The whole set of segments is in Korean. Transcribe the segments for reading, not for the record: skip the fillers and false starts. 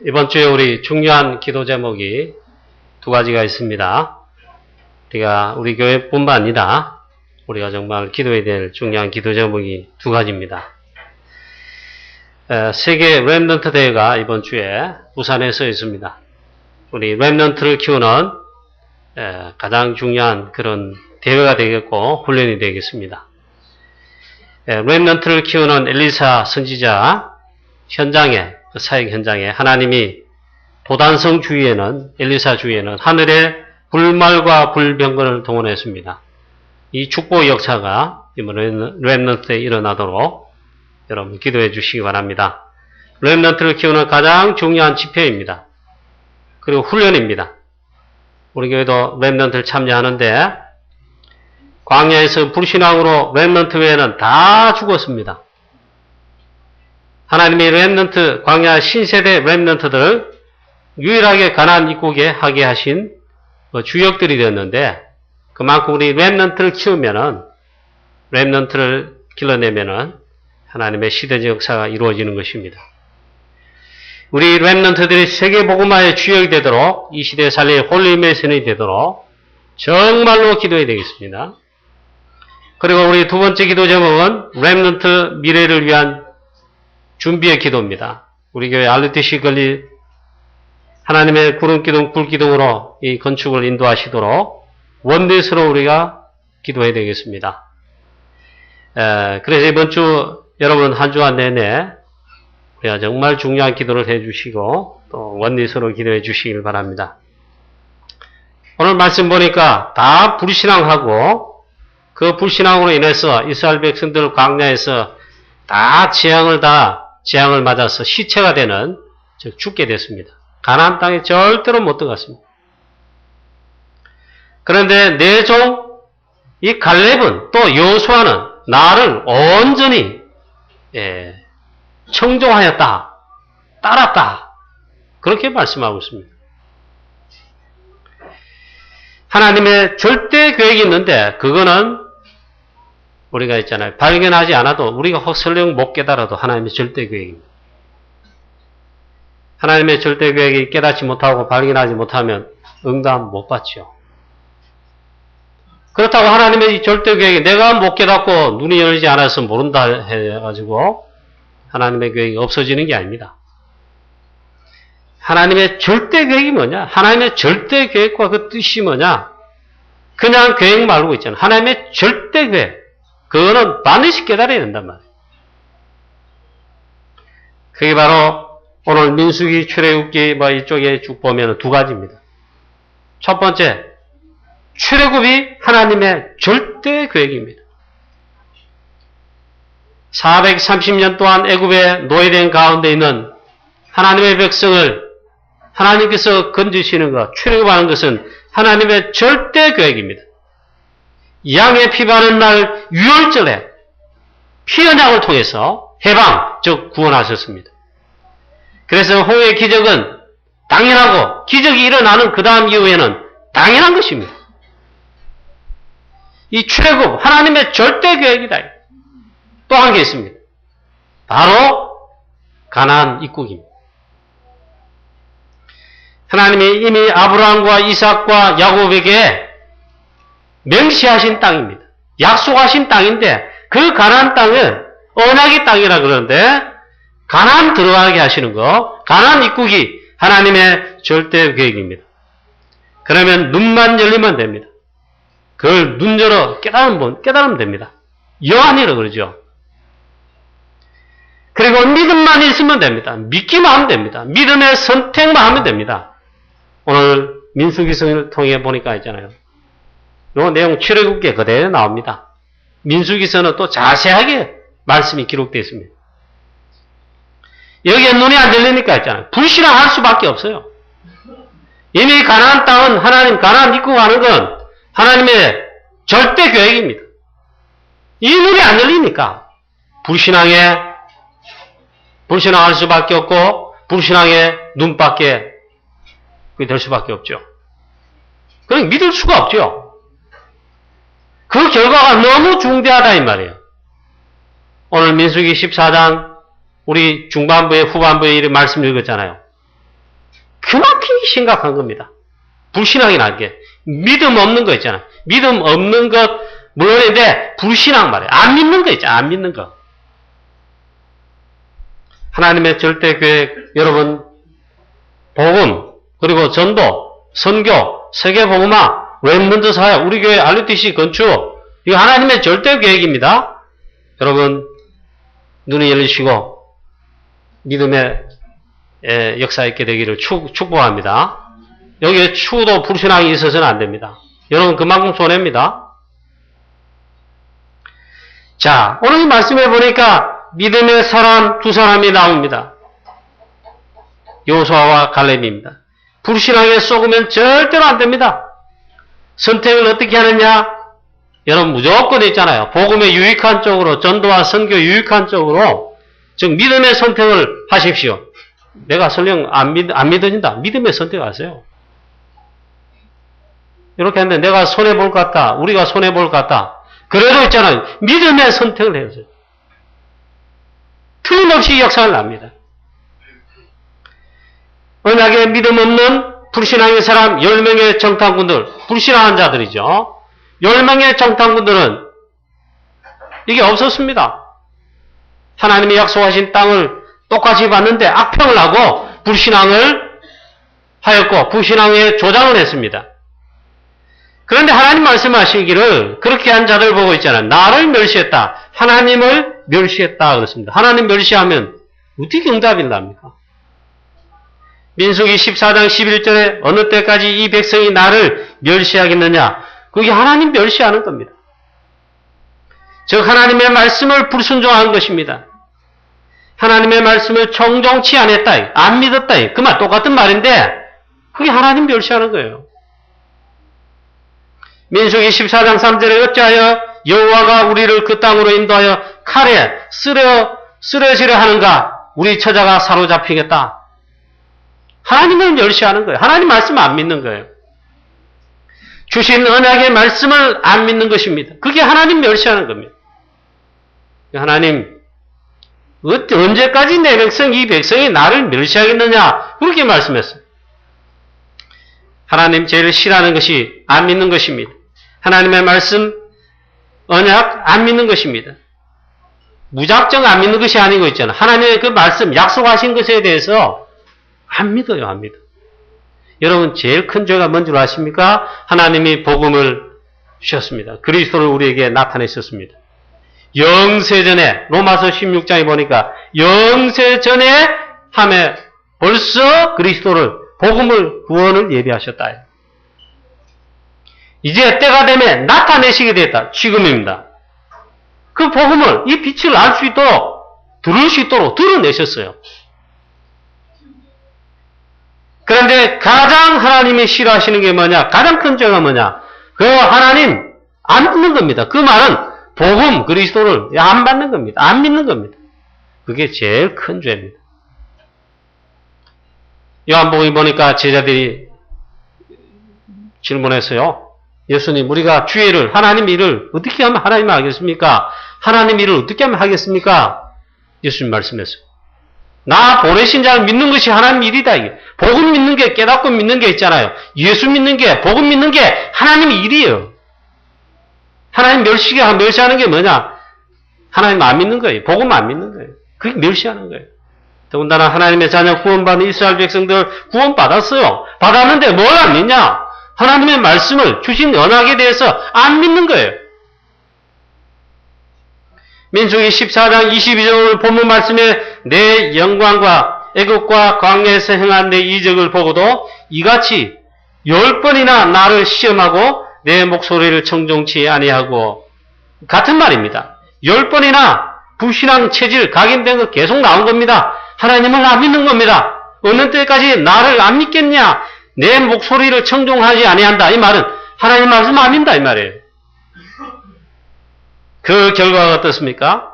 이번 주에 우리 중요한 기도 제목이 두 가지가 있습니다. 우리 교회뿐만 아니라 우리가 정말 기도해야 될 중요한 기도 제목이 두 가지입니다. 세계 렘넌트 대회가 이번 주에 부산에서 있습니다. 우리 렘넌트를 키우는 가장 중요한 그런 대회가 되겠고 훈련이 되겠습니다. 렘넌트를 키우는 엘리사 선지자 현장에, 사역 현장에 하나님이 도단성 주위에는, 엘리사 주위에는 하늘의 불말과 불병거를 동원했습니다. 이 축복의 역사가 이번 렘넌트 때 일어나도록 여러분 기도해 주시기 바랍니다. 렘넌트를 키우는 가장 중요한 집회입니다. 그리고 훈련입니다. 우리 교회도 렘넌트를 참여하는데 광야에서 불신앙으로 렘넌트 외에는 다 죽었습니다. 하나님의 렘넌트, 광야 신세대 렘넌트들을 유일하게 가나안 입국에 하게 하신 주역들이 되었는데 그만큼 우리 렘넌트를 키우면은, 렘넌트를 길러내면은 하나님의 시대적 역사가 이루어지는 것입니다. 우리 렘넌트들이 세계복음화의 주역이 되도록, 이 시대에 살릴 홀리메이슨이 되도록 정말로 기도해야 되겠습니다. 그리고 우리 두 번째 기도 제목은 렘넌트 미래를 위한 준비의 기도입니다. 우리 교회 RTC 건립 하나님의 구름기둥, 불기둥으로 이 건축을 인도하시도록 원대스로 우리가 기도해야 되겠습니다. 그래서 이번 주 여러분 한 주간 내내 우리가 정말 중요한 기도를 해주시고 또 원리스로 기도해 주시길 바랍니다. 오늘 말씀 보니까 다 불신앙하고 그 불신앙으로 인해서 이스라엘 백성들 광야에서 다 재앙을 맞아서 시체가 되는, 즉 죽게 됐습니다. 가나안 땅에 절대로 못 들어갔습니다. 그런데 내 종 이 갈렙은 또 여호수아는 나를 온전히 청종하였다, 따랐다, 그렇게 말씀하고 있습니다. 하나님의 절대 계획이 있는데 그거는 우리가 있잖아요. 발견하지 않아도 우리가 설령 못 깨달아도 하나님의 절대 계획입니다. 하나님의 절대 계획이 깨닫지 못하고 발견하지 못하면 응답 못 받죠. 그렇다고 하나님의 이 절대 계획이 내가 못 깨닫고 눈이 열리지 않아서 모른다 해가지고 하나님의 계획이 없어지는 게 아닙니다. 하나님의 절대 계획이 뭐냐? 하나님의 절대 계획과 그 뜻이 뭐냐? 그냥 계획 말고 있잖아요. 하나님의 절대 계획. 그거는 반드시 깨달아야 된단 말이에요. 그게 바로 오늘 민수기, 출애굽기 이쪽에 쭉 보면 두 가지입니다. 첫 번째, 출애굽이 하나님의 절대 계획입니다. 430년 동안 애굽에 노예된 가운데 있는 하나님의 백성을 하나님께서 건지시는 것, 출애굽하는 것은 하나님의 절대 계획입니다. 양의 피 바른 날 유월절에 피 언약을 통해서 해방, 즉 구원하셨습니다. 그래서 홍해의 기적은 당연하고 기적이 일어나는 그 다음 이후에는 당연한 것입니다. 이 출애굽, 하나님의 절대 계획이다. 또 한 게 있습니다. 바로 가나안 입국입니다. 하나님이 이미 아브라함과 이삭과 야곱에게 명시하신 땅입니다. 약속하신 땅인데 그 가나안 땅은 언약의 땅이라 그러는데 가나안 들어가게 하시는 거, 가나안 입국이 하나님의 절대 계획입니다. 그러면 눈만 열리면 됩니다. 그걸 눈 열어 깨달으면 됩니다. 요한이라 그러죠. 그리고 믿음만 있으면 됩니다. 믿기만 하면 됩니다. 믿음의 선택만 하면 됩니다. 오늘 민수기서를 통해 보니까 있잖아요. 요 내용 출애굽기에 그대로 나옵니다. 민수기서는 또 자세하게 말씀이 기록되어 있습니다. 여기에 눈이 안 열리니까 있잖아요. 불신앙할 수밖에 없어요. 이미 가나안 땅은 하나님, 가나안 입국하는 건 하나님의 절대 계획입니다. 이 눈이 안 열리니까 불신앙할 수밖에 없고 불신앙의 눈밖에 될 수밖에 없죠. 그럼 믿을 수가 없죠. 그 결과가 너무 중대하다 이 말이에요. 오늘 민수기 14장 우리 중반부에 후반부에 이런 말씀 읽었잖아요. 그만큼 심각한 겁니다. 불신앙이라는 게. 믿음 없는 거 있잖아. 믿음 없는 것, 물론인데, 불신앙 말이에요. 안 믿는 거 있잖아. 안 믿는 거. 하나님의 절대 계획, 여러분, 복음, 그리고 전도, 선교, 세계복음화, 렘넌트 사회, 우리 교회 RUTC 건축, 이거 하나님의 절대 계획입니다. 여러분, 눈이 열리시고, 믿음의 역사 있게 되기를 축복합니다. 여기에 추도 불신앙이 있어서는 안 됩니다. 여러분, 그만큼 손해입니다. 자, 오늘 이 말씀에 보니까 믿음의 사람 두 사람이 나옵니다. 여호수아와 갈렙입니다. 불신앙에 쏘으면 절대로 안 됩니다. 선택을 어떻게 하느냐? 여러분 무조건 있잖아요. 복음에 유익한 쪽으로, 전도와 선교 유익한 쪽으로, 즉 믿음의 선택을 하십시오. 내가 설령 안 믿어진다. 믿음의 선택하세요. 이렇게 하는데 내가 손해볼 것 같다. 우리가 손해볼 것 같다. 그래도 있잖아요. 믿음의 선택을 해야죠. 틀림없이 역사를 납니다. 언약에 믿음 없는 불신앙의 사람 10명의 정탐꾼들, 불신앙한 자들이죠. 10명의 정탐꾼들은 이게 없었습니다. 하나님이 약속하신 땅을 똑같이 받는데 악평을 하고 불신앙을 하였고 불신앙에 조장을 했습니다. 그런데 하나님 말씀하시기를 그렇게 한 자들 보고 있잖아요. 나를 멸시했다. 하나님을 멸시했다 그렇습니다. 하나님 멸시하면 어떻게 응답이 납니까? 민수기 14장 11절에 어느 때까지 이 백성이 나를 멸시하겠느냐? 그게 하나님 멸시하는 겁니다. 즉 하나님의 말씀을 불순종한 것입니다. 하나님의 말씀을 청종치 않았다. 안 믿었다. 그 말 똑같은 말인데 그게 하나님 멸시하는 거예요. 민수기 14장 3절에 어찌하여 여호와가 우리를 그 땅으로 인도하여 칼에 쓰러지려 하는가? 우리 처자가 사로잡히겠다. 하나님을 멸시하는 거예요. 하나님 말씀 안 믿는 거예요. 주신 언약의 말씀을 안 믿는 것입니다. 그게 하나님 멸시하는 겁니다. 하나님, 언제까지 내 백성, 이 백성이 나를 멸시하겠느냐? 그렇게 말씀했어요. 하나님 제일 싫어하는 것이 안 믿는 것입니다. 하나님의 말씀, 언약 안 믿는 것입니다. 무작정 안 믿는 것이 아니고 있잖아요. 하나님의 그 말씀, 약속하신 것에 대해서 안 믿어요, 안 믿어. 여러분, 제일 큰 죄가 뭔 줄 아십니까? 하나님이 복음을 주셨습니다. 그리스도를 우리에게 나타내셨습니다. 영세전에, 로마서 16장에 보니까, 영세전에 함에 벌써 그리스도를, 복음을, 구원을 예비하셨다. 이제 때가 되면 나타내시게 됐다. 지금입니다. 그 복음을, 이 빛을 알 수 있도록, 들을 수 있도록 드러내셨어요. 그런데 가장 하나님이 싫어하시는 게 뭐냐? 가장 큰 죄가 뭐냐? 그 하나님 안 믿는 겁니다. 그 말은 복음 그리스도를 안 받는 겁니다. 안 믿는 겁니다. 그게 제일 큰 죄입니다. 요한복음에 보니까 제자들이 질문했어요. 예수님, 우리가 주의를, 하나님 일을 어떻게 하면 하나님 하겠습니까? 하나님 일을 어떻게 하면 하겠습니까? 예수님 말씀했어요. 나 보내신 자를 믿는 것이 하나님 일이다. 이게. 복음 믿는 게, 깨닫고 믿는 게 있잖아요. 예수 믿는 게, 복음 믿는 게 하나님 일이에요. 하나님 멸시하는 게 뭐냐? 하나님 안 믿는 거예요. 복음 안 믿는 거예요. 그게 멸시하는 거예요. 더군다나 하나님의 자녀 구원받은 이스라엘 백성들 구원받았어요. 받았는데 뭘 안 믿냐? 하나님의 말씀을 주신 언약에 대해서 안 믿는 거예요. 민수기 14장 22절 본문 말씀에 내 영광과 애국과 광야에서 행한 내 이적을 보고도 이같이 10번이나 나를 시험하고 내 목소리를 청종치 아니하고 같은 말입니다. 10번이나 불신앙 체질 각인된 거 계속 나온 겁니다. 하나님을 안 믿는 겁니다. 어느 때까지 나를 안 믿겠냐? 내 목소리를 청종하지 아니한다. 이 말은 하나님 말씀 안 믿는다 이 말이에요. 그 결과가 어떻습니까?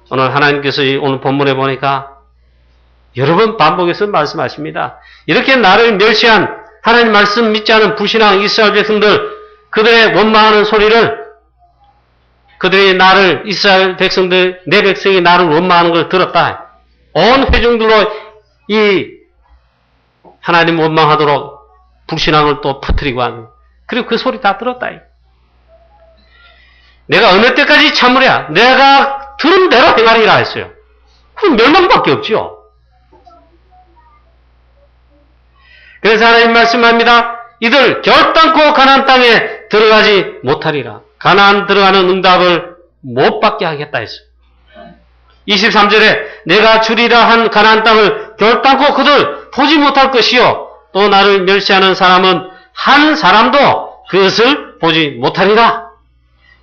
오늘 하나님께서 오늘 본문에 보니까 여러 번 반복해서 말씀하십니다. 이렇게 나를 멸시한 하나님 말씀 믿지 않은 불신앙 이스라엘 백성들, 그들의 원망하는 소리를, 그들이 나를, 이스라엘 백성들, 내 백성이 나를 원망하는 걸 들었다. 온 회중들로 이 하나님 원망하도록 불신앙을 또 퍼뜨리고 하는. 그리고 그 소리 다 들었다. 내가 어느 때까지 참으랴? 내가 들은 대로 행하리라 했어요. 그럼 멸망밖에 없지요. 그래서 하나님 말씀합니다. 이들 결단코 가나안 땅에 들어가지 못하리라. 가나안 들어가는 응답을 못 받게 하겠다 했어요. 23절에 내가 주리라 한 가나안 땅을 결단코 그들 보지 못할 것이요 또 나를 멸시하는 사람은 한 사람도 그것을 보지 못하리라.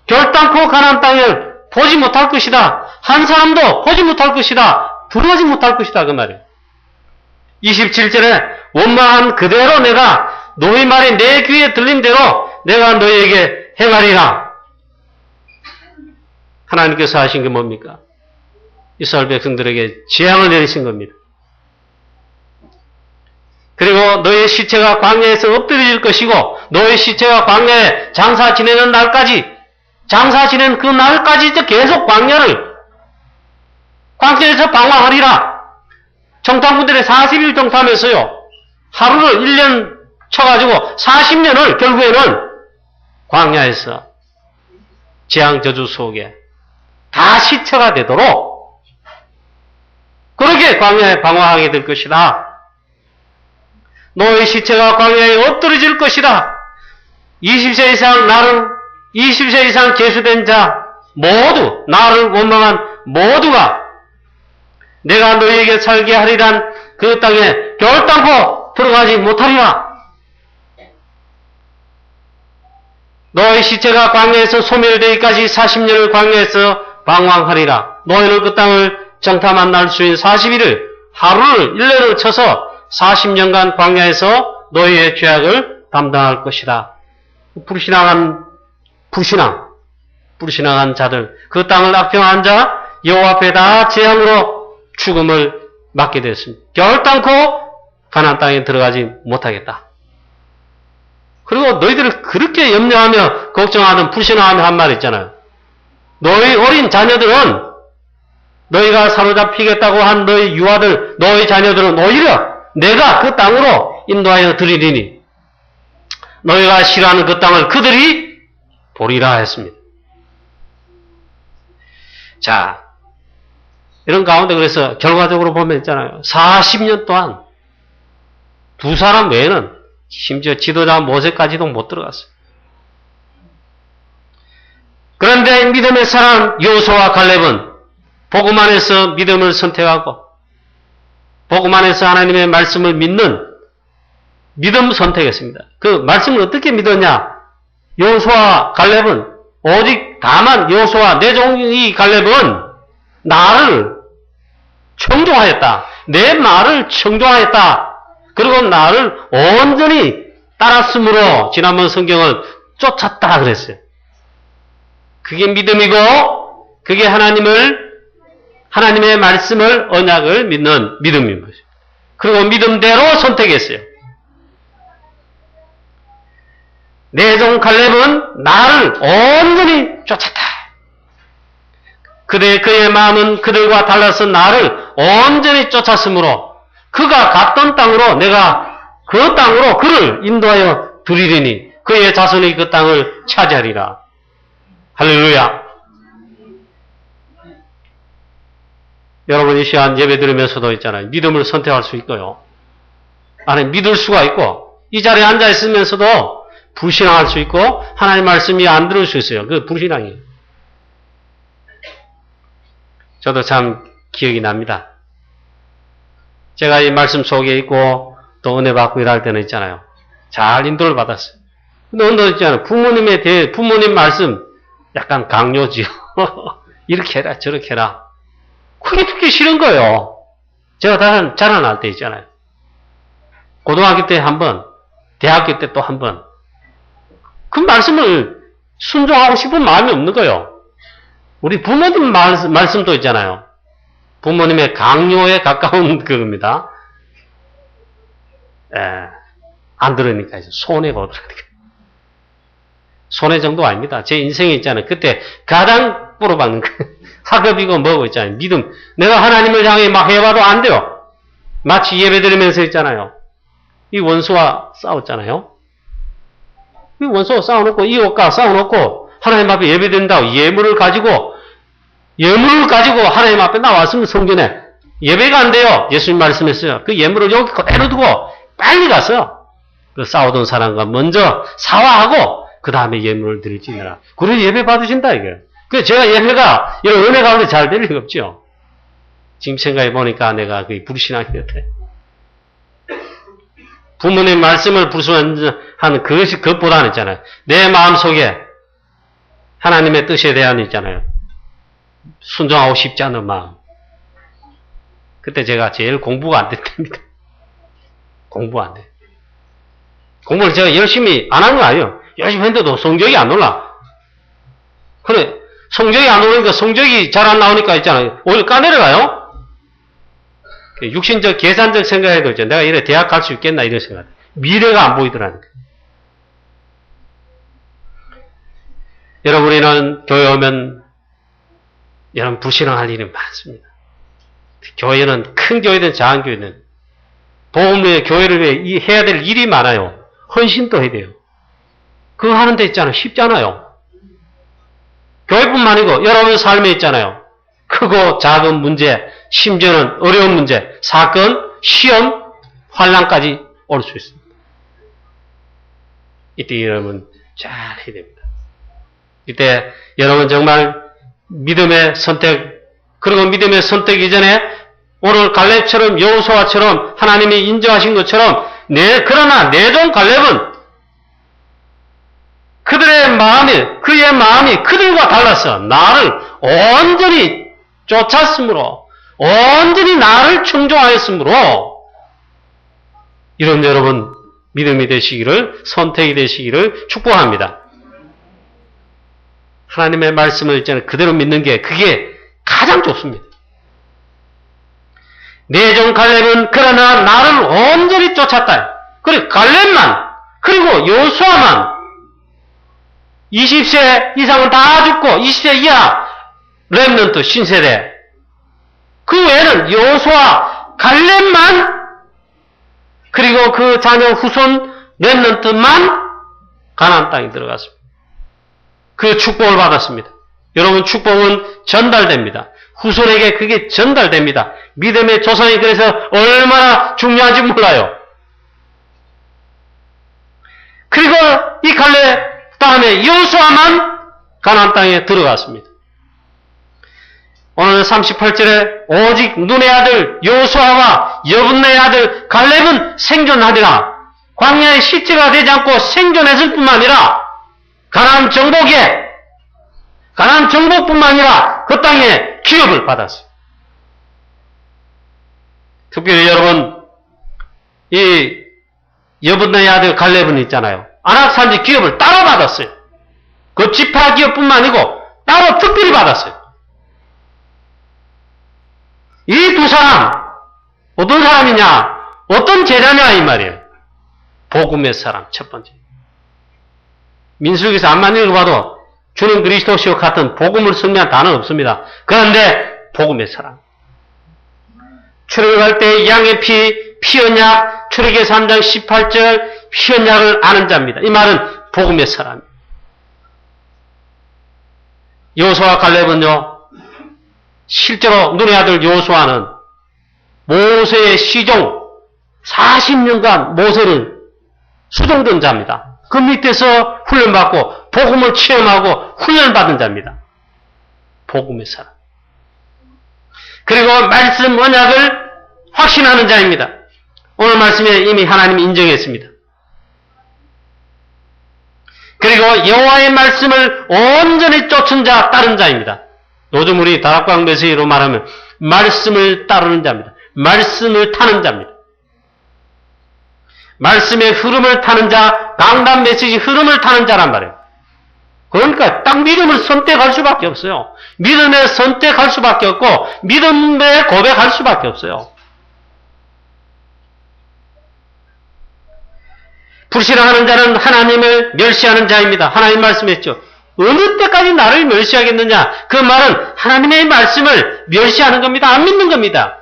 결단코 가나안 땅을 보지 못할 것이다. 한 사람도 보지 못할 것이다. 들어가지 못할 것이다. 그 말이에요. 27절에 원망한 그대로 내가 너희 말이 내 귀에 들린 대로 내가 너희에게 행하리라. 하나님께서 하신 게 뭡니까? 이스라엘 백성들에게 재앙을 내리신 겁니다. 그리고 너희의 시체가 광야에서 엎드려질 것이고 너희의 시체가 광야에 장사 지내는 날까지 장사 지내는 그 날까지 계속 광야에서 방황하리라. 정탐꾼들이 40일 정탐했어요. 하루를 1년 쳐가지고 40년을 결국에는 광야에서 재앙 저주 속에 다 시체가 되도록 그렇게 광야에 방황하게 될 것이다. 너의 시체가 광야에 엎드러질 것이다. 20세 이상 계수된 자 모두 나를 원망한 모두가 내가 너희에게 살게 하리란 그 땅에 결단코 들어가지 못하리라. 너의 시체가 광야에서 소멸되기까지 40년을 광야에서 방황하리라. 너희는 그 땅을 정탐한 날 수인 40일을 하루를 1년을 쳐서 40년간 광야에서 너희의 죄악을 담당할 것이다. 불신앙한 자들, 그 땅을 악평한 자 여호와 앞에 다 재앙으로 죽음을 맞게 됐습니다. 결단코 가나안 땅에 들어가지 못하겠다. 그리고 너희들을 그렇게 염려하며 걱정하는 불신앙하며 한 말 있잖아요. 너희 어린 자녀들은 너희가 사로잡히겠다고 한 너희 유아들, 너희 자녀들은 오히려 내가 그 땅으로 인도하여 드리리니 너희가 싫어하는 그 땅을 그들이 보리라 했습니다. 자, 이런 가운데 그래서 결과적으로 보면 있잖아요. 40년 동안 두 사람 외에는 심지어 지도자 모세까지도 못 들어갔어요. 그런데 믿음의 사람 여호수아와 갈렙은 복음 안에서 믿음을 선택하고 복음 안에서 하나님의 말씀을 믿는 믿음 선택했습니다. 그 말씀을 어떻게 믿었냐? 여호수아와 갈렙은 오직 다만 여호수아 내 종이 갈렙은 나를 청종하였다. 내 말을 청종하였다. 그리고 나를 온전히 따랐으므로 지난번 성경은 쫓았다 그랬어요. 그게 믿음이고 그게 하나님의 말씀을 언약을 믿는 믿음인 거죠. 그리고 믿음대로 선택했어요. 내 종 갈렙은 나를 온전히 쫓았다. 그의 마음은 그들과 달라서 나를 온전히 쫓았으므로 그가 갔던 땅으로 내가 그 땅으로 그를 인도하여 드리리니 그의 자손이 그 땅을 차지하리라. 할렐루야. 여러분 이 시간 예배 드리면서도 있잖아요. 믿음을 선택할 수 있고요. 안에 믿을 수가 있고 이 자리에 앉아 있으면서도 불신앙할 수 있고 하나님 말씀이 안 들을 수 있어요. 그 불신앙이에요. 저도 참 기억이 납니다. 제가 이 말씀 속에 있고 또 은혜 받고 일할 때는 있잖아요. 잘 인도를 받았어요. 근데 있잖아요. 부모님 말씀 약간 강요지요. 이렇게 해라 저렇게 해라. 그게 듣기 싫은 거예요. 제가 자라날 때 있잖아요. 고등학교 때 한 번, 대학교 때 또 한 번. 그 말씀을 순종하고 싶은 마음이 없는 거예요. 우리 부모님 말씀도 있잖아요. 부모님의 강요에 가까운 그겁니다. 안 들으니까 이제 손해가 오더라고요. 손해 정도 아닙니다. 제 인생에 있잖아요. 그때 가장 뿌려박는 거예요. 학업이고 뭐고 있잖아요. 믿음. 내가 하나님을 향해 막 해봐도 안 돼요. 마치 예배 드리면서 있잖아요. 이 원수와 싸웠잖아요. 이 원수와 싸워놓고 이웃과 싸워놓고 하나님 앞에 예배드린다고 예물을 가지고 하나님 앞에 나왔으면 성전에 예배가 안 돼요. 예수님 말씀했어요. 그 예물을 여기 그대로 두고 빨리 가서 그 싸우던 사람과 먼저 사화하고 그 다음에 예물을 드릴지니라. 그래 예배 받으신다 이게. 그래서 제가 예배가 이런 은혜 가운데 잘 될 리가 없죠. 지금 생각해 보니까 내가 그 불신앙이 같아. 부모님 말씀을 불순하는 그것보다는 있잖아요. 내 마음속에 하나님의 뜻에 대한 있잖아요. 순종하고 싶지 않은 마음. 그때 제가 제일 공부가 안 됐답니다. 공부 안 돼. 공부를 제가 열심히 안 한 거 아니에요. 열심히 했는데도 성적이 안 올라. 그래, 성적이 안 오르니까 성적이 잘 안 나오니까 있잖아요. 오히려 까내려가요. 육신적, 계산적 생각해도 있죠. 내가 이래 대학 갈 수 있겠나 이런 생각. 미래가 안 보이더라니까. 여러분, 우리는 교회 오면 여러분 불신앙할 일이 많습니다. 교회는 큰 교회든 작은 교회든 복음을 위해 교회를 위해 해야 될 일이 많아요. 헌신도 해야 돼요. 그거 하는 데 있잖아요. 쉽잖아요. 교회뿐만 아니고 여러분 삶에 있잖아요. 크고 작은 문제, 심지어는 어려운 문제, 사건, 시험, 환난까지 올 수 있습니다. 이때 여러분 잘 해야 됩니다. 이때 여러분 정말 믿음의 선택, 그리고 믿음의 선택 이전에 오늘 갈렙처럼 여호수아처럼 하나님이 인정하신 것처럼 그러나 내 종 갈렙은 그의 마음이 그들과 달라서 나를 온전히 쫓았으므로 온전히 나를 충종하였으므로 이런 여러분 믿음이 되시기를 선택이 되시기를 축복합니다. 하나님의 말씀을 있잖아요. 그대로 믿는 게 그게 가장 좋습니다. 내 종 갈렙은 그러나 나를 온전히 쫓았다. 그리고 갈렙만 그리고 여호수아만 20세 이상은 다 죽고 20세 이하 렘넌트 신세대 그 외에는 여호수아 갈렙만 그리고 그 자녀 후손 렘넌트만 가나안 땅에 들어갔습니다. 그 축복을 받았습니다. 여러분 축복은 전달됩니다. 후손에게 그게 전달됩니다. 믿음의 조상이 그래서 얼마나 중요한지 몰라요. 그리고 이 갈렙 다음에 여호수아만 가나안 땅에 들어갔습니다. 오늘 38절에 오직 눈의 아들 여호수아와 여분네의 아들 갈렙은 생존하리라. 광야의 시체가 되지 않고 생존했을 뿐만 아니라 가나안 정복뿐만 아니라 그 땅에 기업을 받았어요. 특별히 여러분 이 여분네의 아들 갈렙은 있잖아요. 안악산지 기업을 따로 받았어요. 그 지파 기업뿐만 아니고 따로 특별히 받았어요. 이 두 사람 어떤 사람이냐? 어떤 제자냐 이 말이에요. 복음의 사람 첫 번째. 민수기에서 암만 읽어봐도 주는 그리스도시와 같은 복음을 승리한 단어는 없습니다. 그런데 복음의 사람. 출애굽할 때 양의 피 언약, 출애굽기 3장 18절 피 언약을 아는 자입니다. 이 말은 복음의 사람. 여호수아 갈렙은요. 실제로 눈의 아들 여호수아는 모세의 시종 40년간 모세를 수종된 자입니다. 그 밑에서 훈련받고 복음을 체험하고 훈련받은 자입니다. 복음의 사람. 그리고 말씀 언약을 확신하는 자입니다. 오늘 말씀에 이미 하나님이 인정했습니다. 그리고 여호와의 말씀을 온전히 쫓은 자, 따른 자입니다. 요즘 우리 다락방 메시지로 말하면 말씀을 따르는 자입니다. 말씀을 타는 자입니다. 말씀의 흐름을 타는 자, 강단 메시지 흐름을 타는 자란 말이에요. 그러니까 딱 믿음을 선택할 수밖에 없어요. 믿음에 선택할 수밖에 없고 믿음에 고백할 수밖에 없어요. 불신앙하는 자는 하나님을 멸시하는 자입니다. 하나님 말씀했죠. 어느 때까지 나를 멸시하겠느냐? 그 말은 하나님의 말씀을 멸시하는 겁니다. 안 믿는 겁니다.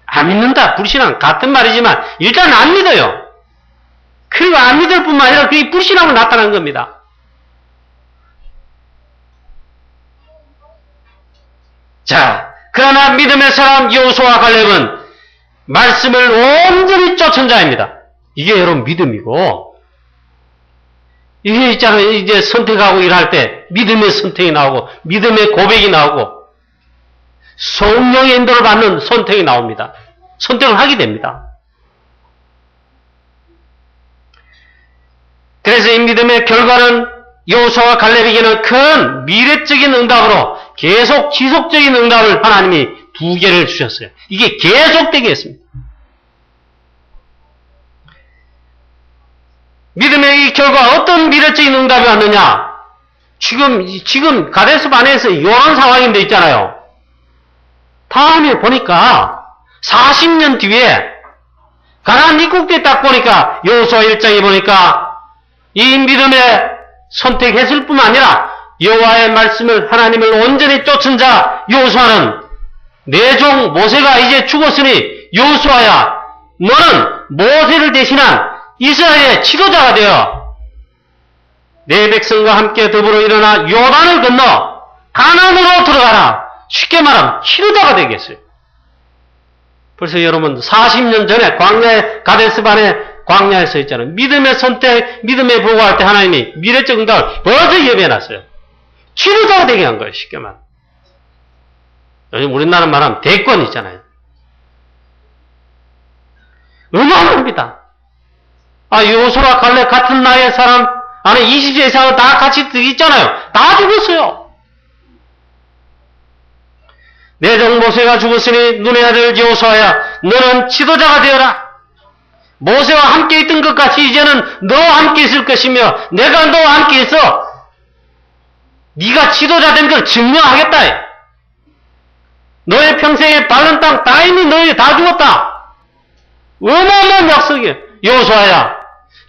안 믿는다. 불신앙 같은 말이지만 일단 안 믿어요. 그리고 안 믿을 뿐만 아니라 그게 불신함으로 나타난 겁니다. 자, 그러나 믿음의 사람 여호수아와 갈렙은 말씀을 온전히 쫓은 자입니다. 이게 여러분 믿음이고, 이게 있잖아요. 이제 선택하고 일할 때 믿음의 선택이 나오고, 믿음의 고백이 나오고, 성령의 인도를 받는 선택이 나옵니다. 선택을 하게 됩니다. 그래서 이 믿음의 결과는 여호수아와 갈렙에게는 큰 미래적인 응답으로 계속 지속적인 응답을 하나님이 2개를 주셨어요. 이게 계속되게 했습니다. 믿음의 이 결과 어떤 미래적인 응답이 왔느냐? 지금 가데스 바네에서 이런 상황인데 있잖아요. 다음에 보니까 40년 뒤에 가나안 입국때 딱 보니까 여호수아 1장에 보니까 이 믿음에 선택했을 뿐만 아니라 여호와의 말씀을 하나님을 온전히 쫓은 자 여호수아는 내 종 모세가 이제 죽었으니 여호수아야 너는 모세를 대신한 이스라엘의 지도자가 되어 내 백성과 함께 더불어 일어나 요단을 건너 가나안으로 들어가라. 쉽게 말하면 지도자가 되겠어요. 벌써 여러분 40년 전에 광야에 가데스반의 광야에서 있잖아요. 믿음의 선택, 믿음의 보고할 때 하나님이 미래적 응답을 벌써 예배해놨어요. 지도자가 되게 한 거예요. 쉽게 말하면. 요즘 우리나라 말하면 대권 있잖아요. 어마어마합니다. 여호수아와 갈렙 같은 나이의 사람 안에 20세 이상은 다 같이 있잖아요. 다 죽었어요. 내 종 모세가 죽었으니 눈의 아들 여호수아야 너는 지도자가 되어라. 모세와 함께 있던 것 같이 이제는 너와 함께 있을 것이며 내가 너와 함께 있어 네가 지도자 된 걸 증명하겠다. 너의 평생에 밟은 땅 다 이미 너에게 다 죽었다. 어마어마한 약속이에요. 여호수아야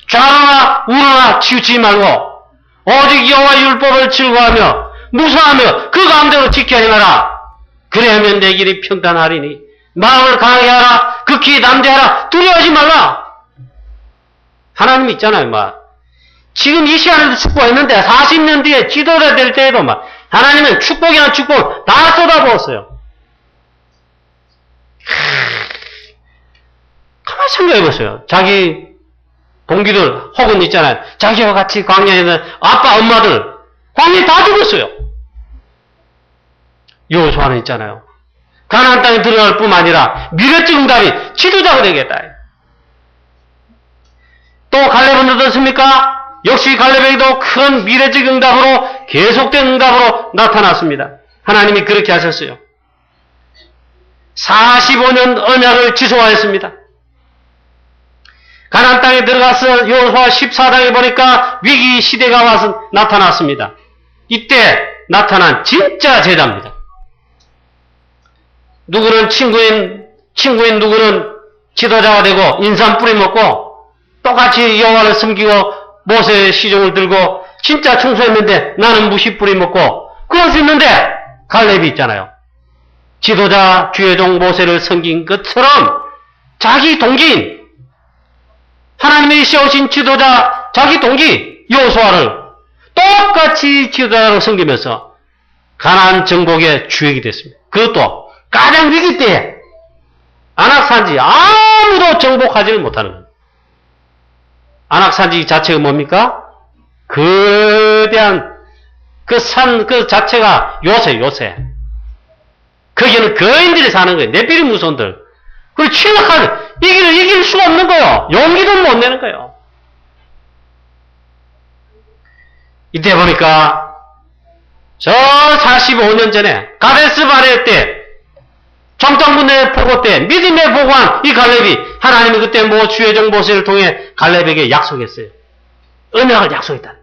좌로나 우로나 치우치지 말고 오직 여호와 율법을 즐거워하며 무사하며 그 가운데로 지켜 행하라. 그래야면 내 길이 평탄하리니 마음을 강하게 하라. 극히 담대하라. 두려워하지 말라. 하나님 있잖아요. 지금 이 시간에도 축복했는데 40년 뒤에 지도자 될 때에도 하나님은 축복이나 축복 다 쏟아부었어요. 가만히 생각해보세요. 자기 동기들 혹은 있잖아요. 자기와 같이 광야에 있는 아빠 엄마들 광야에 다 죽었어요. 여호수아는 있잖아요. 가나안 땅에 들어갈 뿐만 아니라 미래적 응답이 지도자가 되겠다. 또 갈렙은 어떻습니까? 역시 갈렙에게도 큰 미래적 응답으로 계속된 응답으로 나타났습니다. 하나님이 그렇게 하셨어요. 45년 언약을 지속하였습니다. 가나안 땅에 들어가서 여호수아 14장에 보니까 위기 시대가 와서 나타났습니다. 이때 나타난 진짜 제자입니다. 누구는 친구인 누구는 지도자가 되고 인삼 뿌리 먹고 똑같이 여호와를 섬기고 모세의 시종을 들고 진짜 충성했는데 나는 무시 뿌리 먹고 그럴 수 있는데 갈렙이 있잖아요. 지도자 주의 종 모세를 섬긴 것처럼 자기 동기인 하나님의 세우신 지도자 자기 동기 여호수아를 똑같이 지도자로 섬기면서 가나안 정복의 주역이 됐습니다. 그것도 가장 위기 때에 안악산지 아무도 정복하지를 못하는 겁니다. 안악산지 자체가 뭡니까? 거대한 그 산 그 자체가 요새. 거기는 거인들이 사는 거예요. 내비리 무손들. 그리고 취약하게 이길 수가 없는 거예요. 용기도 못 내는 거예요. 이때 보니까 저 45년 전에 가데스 바네 때 정탐군의 보고 때 믿음의 보고한 이 갈렙이 하나님이 그때 주의 종 모세를 통해 갈렙에게 약속했어요. 언약을 약속했다.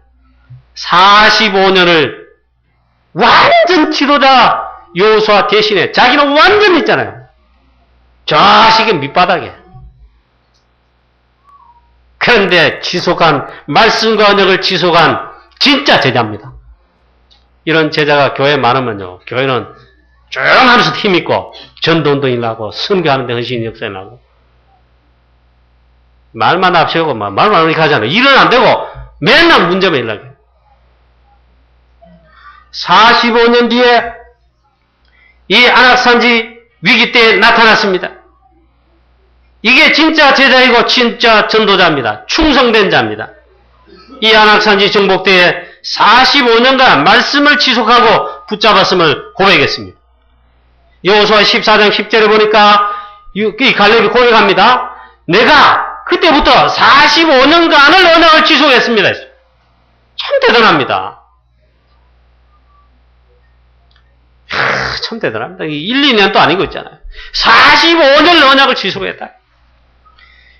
45년을 완전 지도자 여호수아 대신에 자기는 완전히 있잖아요. 좌식의 밑바닥에. 그런데 지속한 말씀과 언약을 지속한 진짜 제자입니다. 이런 제자가 교회에 많으면요. 교회는 조용하면서 힘있고 전도운동이 나고 선교하는 데 헌신이 역사에 나고 말만 앞세우고 말만 이렇게 하잖아요. 일은 안 되고 맨날 문제만 일어나게. 45년 뒤에 이 안악산지 위기 때 나타났습니다. 이게 진짜 제자이고 진짜 전도자입니다. 충성된 자입니다. 이 안악산지 정복대에 45년간 말씀을 지속하고 붙잡았음을 고백했습니다. 여호수아 14장 10절에 보니까 이 갈렙이 고백합니다. 내가 그때부터 45년간을 언약을 지속했습니다. 참 대단합니다. 참 대단합니다. 1, 2년도 아니고 있잖아요. 45년을 언약을 지속했다.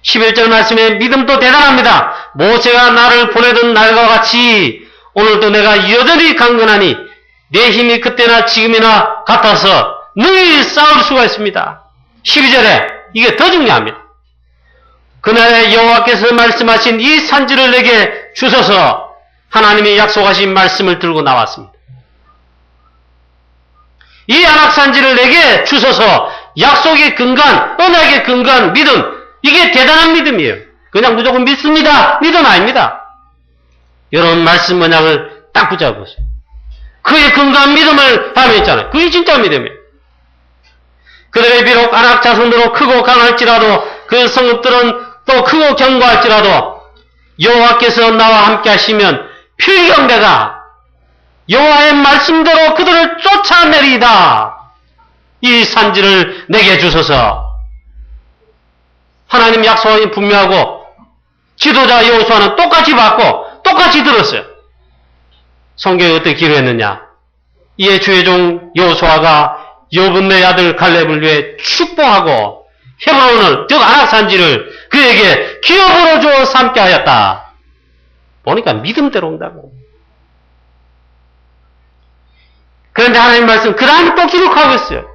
11절 말씀에 믿음도 대단합니다. 모세가 나를 보내던 날과 같이 오늘도 내가 여전히 강건하니 내 힘이 그때나 지금이나 같아서 늘 싸울 수가 있습니다. 12절에 이게 더 중요합니다. 그날에 여호와께서 말씀하신 이 산지를 내게 주셔서 하나님이 약속하신 말씀을 들고 나왔습니다. 이 안악산지를 내게 주셔서 약속의 근간, 언약의 근간, 믿음, 이게 대단한 믿음이에요. 그냥 무조건 믿습니다. 믿음 아닙니다. 여러분 말씀 언약을 딱 붙잡으세요. 그의 근간 믿음을 하면 있잖아요. 그게 진짜 믿음이에요. 그들의 비록 안악 자손으로 크고 강할지라도 그 성읍들은 또 크고 견고할지라도 여호와께서 나와 함께 하시면 필경 내가 여호와의 말씀대로 그들을 쫓아내리이다. 이 산지를 내게 주소서. 하나님 약속이 분명하고 지도자 여호수아는 똑같이 받고 똑같이 들었어요. 성경에 어떻게 기록했느냐. 이에 주의 종 여호수아가 여분의 아들 갈렙을 위해 축복하고 헤브론을 즉 안악산지를 그에게 기업으로 주어 삼게 하였다. 보니까 믿음대로 온다고. 그런데 하나님 말씀 그 다음에 또 기록하고 있어요.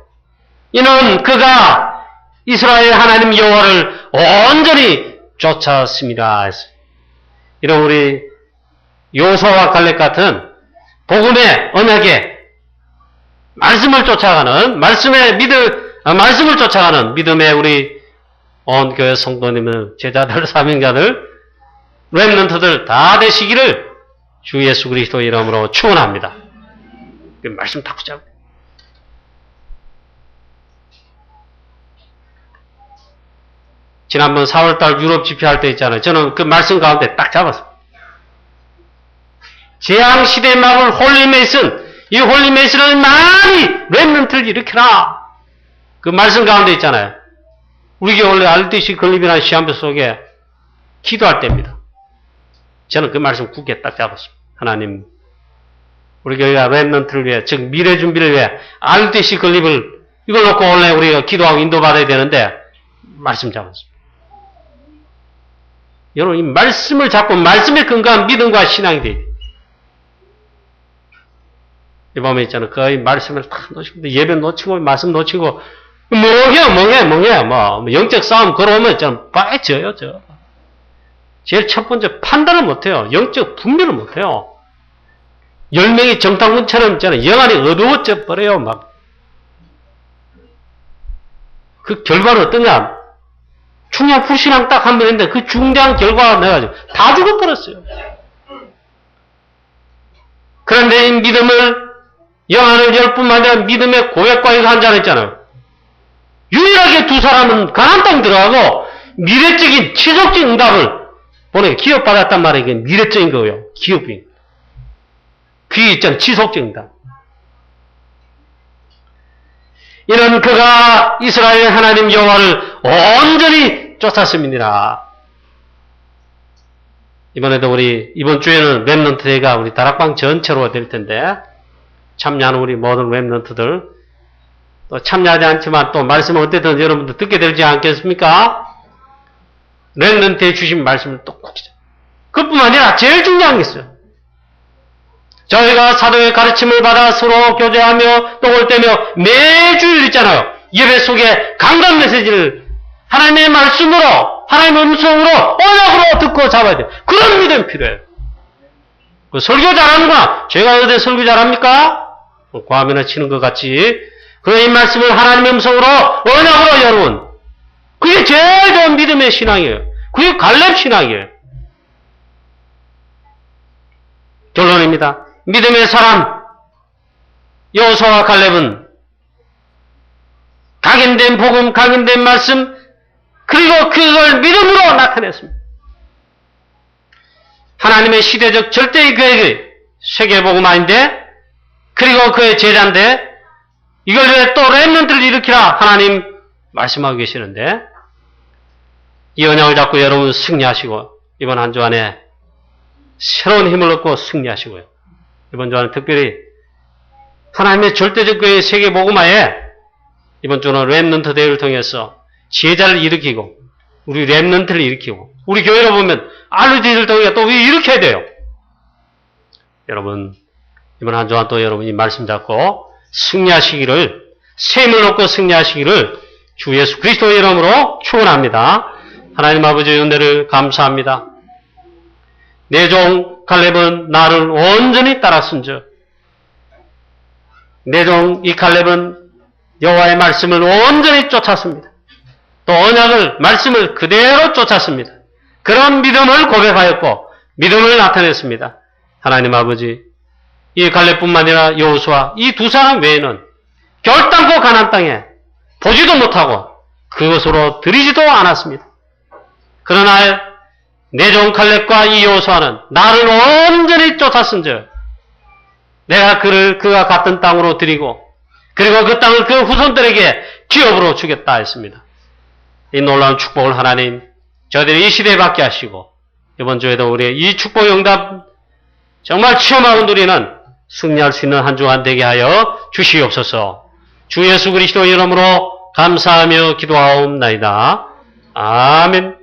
이는 그가 이스라엘 하나님 여호와를 온전히 쫓았습니다. 이런 우리 여호수아와 갈렙 같은 복음의 언약의 말씀을 쫓아가는 말씀을 쫓아가는 믿음의 우리 온 교회 성도님들, 제자들, 사명자들, 렘넌트들 다 되시기를 주 예수 그리스도 이름으로 축원합니다. 말씀 다 붙잡고. 지난번 4월달 유럽 집회할 때 있잖아요. 저는 그 말씀 가운데 딱 잡았어요. 재앙시대의 막을 홀리메이슨, 이 홀리메이슨은 많이 렘넌트를 일으켜라. 그 말씀 가운데 있잖아요. 우리 교회 원래 RDC 건립이라는 시험표 속에 기도할 때입니다. 저는 그 말씀 굳게 딱 잡았습니다. 하나님, 우리 교회가 렘넌트를 위해, 즉 미래 준비를 위해 RDC 건립을 이걸 놓고 원래 우리가 기도하고 인도받아야 되는데 말씀 잡았습니다. 여러분 이 말씀을 잡고 말씀에 근거한 믿음과 신앙이 돼요. 이 밤에 있잖아요. 거의 말씀을 다 놓치고 예배 놓치고 말씀 놓치고 멍해 뭐 영적 싸움 걸어오면 저는 빠져요. 제일 첫 번째 판단을 못해요. 영적 분별을 못해요. 10명이 정탐꾼처럼 있잖아요. 영안이 어두워져 버려요. 막 그 결과는 어떠냐? 충냥 불신앙 딱 한 번 했는데 그 중대한 결과가 나가지고 다 죽어버렸어요. 그런데 이 믿음을 영안을 열 뿐만 아니라 믿음의 고백과 이거 한 자는 있잖아요. 유일하게 두 사람은 가나안 땅 들어가고 미래적인 지속적인 응답을 보내 기업받았단 말이에요. 이게 미래적인 거예요. 기업이. 그게 있잖아요. 지속적인 응답. 이는 그가 이스라엘 하나님 여호와를 온전히 쫓았습니다. 이번에도 이번 주에는 렘넌트회가 우리 다락방 전체로 될 텐데, 참여하는 우리 모든 렘넌트들, 또 참여하지 않지만 또 말씀을 어쨌든 여러분들 듣게 되지 않겠습니까? 렘넌트에 주신 말씀을 또 꼭 지켜. 그뿐만 아니라 제일 중요한 게 있어요. 저희가 사도의 가르침을 받아 서로 교제하며 떡을 떼며 매주일 있잖아요. 예배 속에 강단 메시지를 하나님의 말씀으로, 하나님의 음성으로, 언약으로 듣고 잡아야 돼요. 그런 믿음이 필요해요. 그 설교 잘하는구나. 제가 어디 설교 잘합니까? 과면을 치는 것 같이. 그런 이 말씀을 하나님의 음성으로, 언약으로 여러분. 그게 제일 좋은 믿음의 신앙이에요. 그게 갈렙 신학이에요. 결론입니다. 믿음의 사람 여호수아와 갈렙은 각인된 복음, 각인된 말씀, 그리고 그걸 믿음으로 나타냈습니다. 하나님의 시대적 절대의 계획의 세계복음화인데, 그리고 그의 제자인데, 이걸 위해 또 렘넌트를 일으키라 하나님 말씀하고 계시는데, 이 언약을 잡고 여러분 승리하시고, 이번 한 주 안에 새로운 힘을 얻고 승리하시고요. 이번 주 안에 특별히 하나님의 절대적 계획의 세계복음화에 이번 주는 렘넌트 대회를 통해서 제자를 일으키고, 우리 렘넌트를 일으키고, 우리 교회로 보면 알루디를 통해 또 일으켜야 돼요. 여러분, 이번 한 주간 또 여러분이 말씀 잡고 승리하시기를, 새 힘을 얻고 승리하시기를 주 예수 그리스도의 이름으로 축원합니다. 하나님 아버지의 은혜를 감사합니다. 내 종 갈렙은 나를 온전히 따랐은즉, 내 종 이 갈렙은 여호와의 말씀을 온전히 쫓았습니다. 또 언약을, 말씀을 그대로 쫓았습니다. 그런 믿음을 고백하였고 믿음을 나타냈습니다. 하나님 아버지, 이 갈렙뿐만 아니라 여호수아 이 두 사람 외에는 결단코 가나안 땅에 보지도 못하고 그것으로 들이지도 않았습니다. 그러나 내 종 갈렙과 이 여호수아는 나를 온전히 쫓았은즉 내가 그가 갔던 땅으로 드리고, 그리고 그 땅을 그 후손들에게 기업으로 주겠다 했습니다. 이 놀라운 축복을 하나님 저희들이 이 시대에 받게 하시고, 이번 주에도 우리의 이 축복 응답 정말 체험하고 누리는 승리할 수 있는 한 주간 되게 하여 주시옵소서. 주 예수 그리스도 이름으로 감사하며 기도하옵나이다. 아멘.